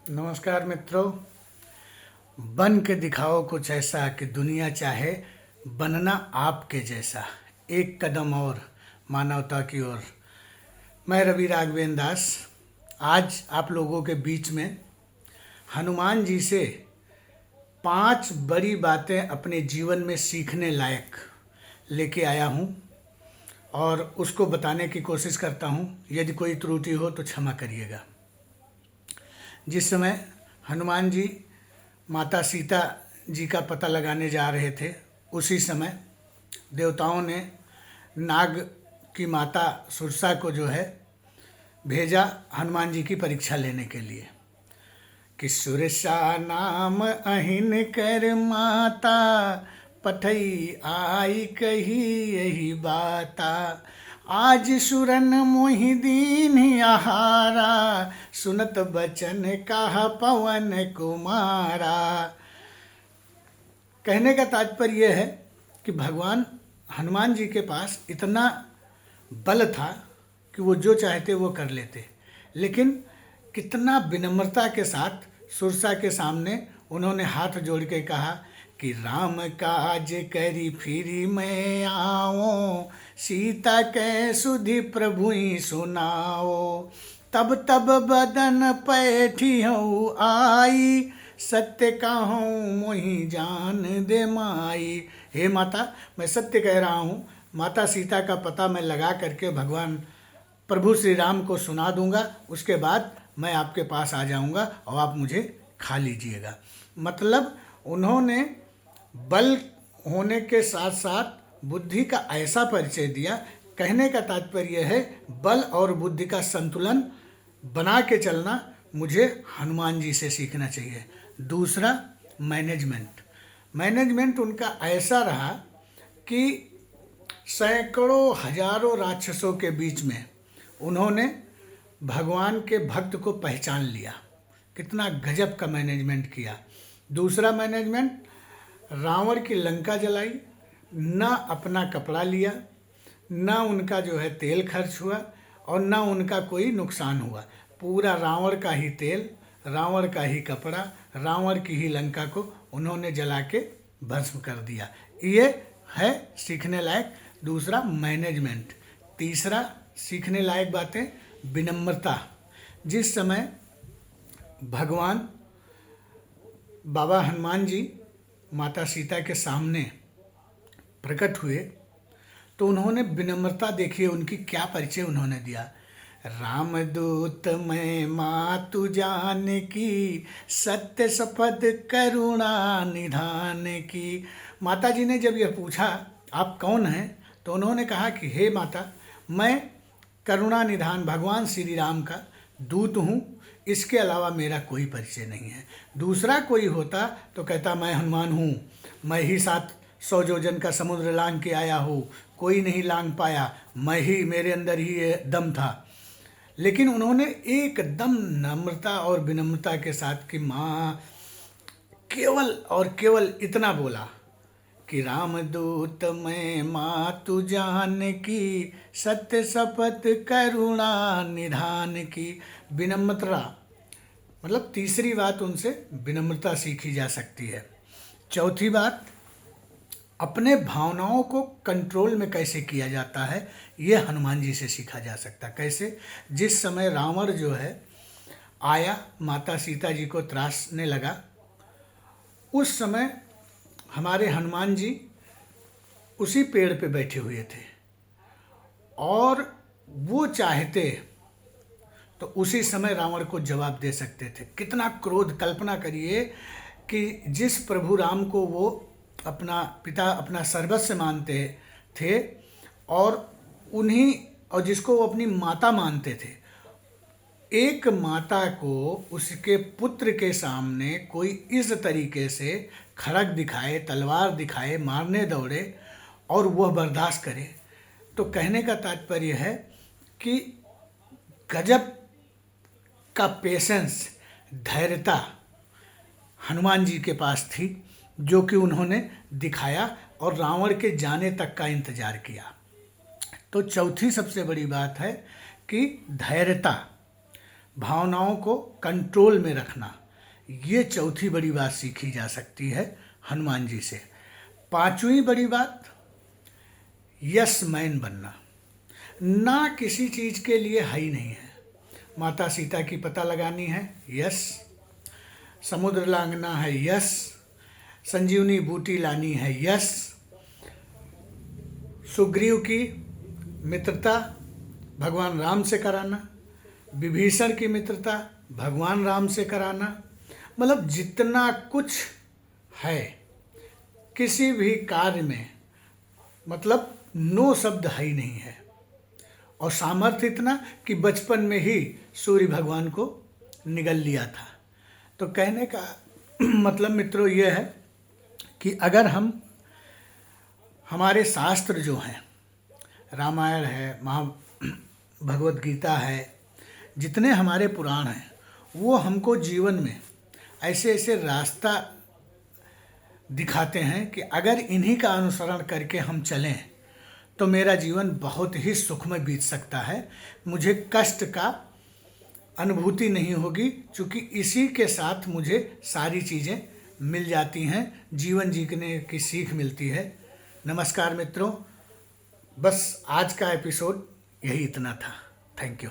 नमस्कार मित्रों। बन के दिखाओ कुछ ऐसा कि दुनिया चाहे बनना आपके जैसा। एक कदम और मानवता की ओर। मैं रवि राघवेंद्र दास आज आप लोगों के बीच में हनुमान जी से 5 बड़ी बातें अपने जीवन में सीखने लायक लेके आया हूँ और उसको बताने की कोशिश करता हूँ। यदि कोई त्रुटि हो तो क्षमा करिएगा। जिस समय हनुमान जी माता सीता जी का पता लगाने जा रहे थे, उसी समय देवताओं ने नाग की माता सुरसा को जो है भेजा हनुमान जी की परीक्षा लेने के लिए कि सुरसा नाम अहिन कर माता, पठई आई कही यही बाता। आज सुरन मोहि दीन आहारा, सुनत बचन कहा पवन कुमारा। कहने का तात्पर्य यह है कि भगवान हनुमान जी के पास इतना बल था कि वो जो चाहते वो कर लेते, लेकिन कितना विनम्रता के साथ सुरसा के सामने उन्होंने हाथ जोड़ के कहा कि राम काज करी फिरी मैं आओ, सीता कै सुधि प्रभु ही सुनाओ। तब तब बदन पैठी हूँ आई, सत्य कहूँ मोहि जान दे माई। हे माता, मैं सत्य कह रहा हूँ। माता सीता का पता मैं लगा करके भगवान प्रभु श्री राम को सुना दूंगा, उसके बाद मैं आपके पास आ जाऊंगा और आप मुझे खा लीजिएगा। मतलब उन्होंने बल होने के साथ साथ बुद्धि का ऐसा परिचय दिया। कहने का तात्पर्य है बल और बुद्धि का संतुलन बना के चलना मुझे हनुमान जी से सीखना चाहिए। दूसरा, मैनेजमेंट उनका ऐसा रहा कि सैकड़ों हजारों राक्षसों के बीच में उन्होंने भगवान के भक्त को पहचान लिया। कितना गजब का मैनेजमेंट किया। दूसरा मैनेजमेंट, रावण की लंका जलाई, ना अपना कपड़ा लिया, ना उनका जो है तेल खर्च हुआ और ना उनका कोई नुकसान हुआ। पूरा रावण का ही तेल, रावण का ही कपड़ा, रावण की ही लंका को उन्होंने जला के भस्म कर दिया। ये है सीखने लायक दूसरा मैनेजमेंट। तीसरा सीखने लायक बातें, विनम्रता। जिस समय भगवान बाबा हनुमान जी माता सीता के सामने प्रकट हुए तो उन्होंने विनम्रता देखिए उनकी क्या परिचय उन्होंने दिया। रामदूत मैं मातु जान की, सत्य शपथ करुणा निधान की। माता जी ने जब यह पूछा आप कौन हैं, तो उन्होंने कहा कि हे माता, मैं करुणा निधान भगवान श्री राम का दूत हूँ, इसके अलावा मेरा कोई परिचय नहीं है। दूसरा कोई होता तो कहता मैं हनुमान हूँ, मैं ही 700 योजन का समुद्र लांघ के आया हूँ, कोई नहीं लांघ पाया, मैं ही, मेरे अंदर ही ये दम था। लेकिन उन्होंने एकदम नम्रता और विनम्रता के साथ कि माँ, केवल और केवल इतना बोला कि रामदूत मैं मातु जान की, सत्य शपथ करुणा निधान की। विनम्रता मतलब तीसरी बात, उनसे विनम्रता सीखी जा सकती है। चौथी बात, अपने भावनाओं को कंट्रोल में कैसे किया जाता है, ये हनुमान जी से सीखा जा सकता है। कैसे? जिस समय रावण जो है आया माता सीता जी को त्रासने लगा, उस समय हमारे हनुमान जी उसी पेड़ पे बैठे हुए थे और वो चाहते तो उसी समय रावण को जवाब दे सकते थे। कितना क्रोध! कल्पना करिए कि जिस प्रभु राम को वो अपना पिता, अपना सर्वस्व मानते थे और जिसको वो अपनी माता मानते थे, एक माता को उसके पुत्र के सामने कोई इस तरीके से खड़ग दिखाए, तलवार दिखाए, मारने दौड़े और वह बर्दाश्त करे, तो कहने का तात्पर्य है कि गजब का पेशेंस, धैर्यता हनुमान जी के पास थी, जो कि उन्होंने दिखाया और रावण के जाने तक का इंतजार किया। तो चौथी सबसे बड़ी बात है कि धैर्यता। भावनाओं को कंट्रोल में रखना, ये चौथी बड़ी बात सीखी जा सकती है हनुमान जी से। पांचवी बड़ी बात, यस मैन बनना। ना किसी चीज़ के लिए हाई नहीं है। माता सीता की पता लगानी है, यस। समुद्र लांघना है, यस। संजीवनी बूटी लानी है, यस। सुग्रीव की मित्रता भगवान राम से कराना, विभीषण की मित्रता भगवान राम से कराना। मतलब जितना कुछ है किसी भी कार्य में, मतलब नो शब्द है ही नहीं है। और सामर्थ्य इतना कि बचपन में ही सूर्य भगवान को निगल लिया था। तो कहने का मतलब मित्रों ये है कि अगर हम हमारे शास्त्र जो हैं, रामायण है, भगवत गीता है, जितने हमारे पुराण हैं, वो हमको जीवन में ऐसे ऐसे रास्ता दिखाते हैं कि अगर इन्हीं का अनुसरण करके हम चलें तो मेरा जीवन बहुत ही सुखमय बीत सकता है। मुझे कष्ट का अनुभूति नहीं होगी, क्योंकि इसी के साथ मुझे सारी चीज़ें मिल जाती हैं, जीवन जीने की सीख मिलती है। नमस्कार मित्रों, बस आज का एपिसोड यही इतना था। Thank you.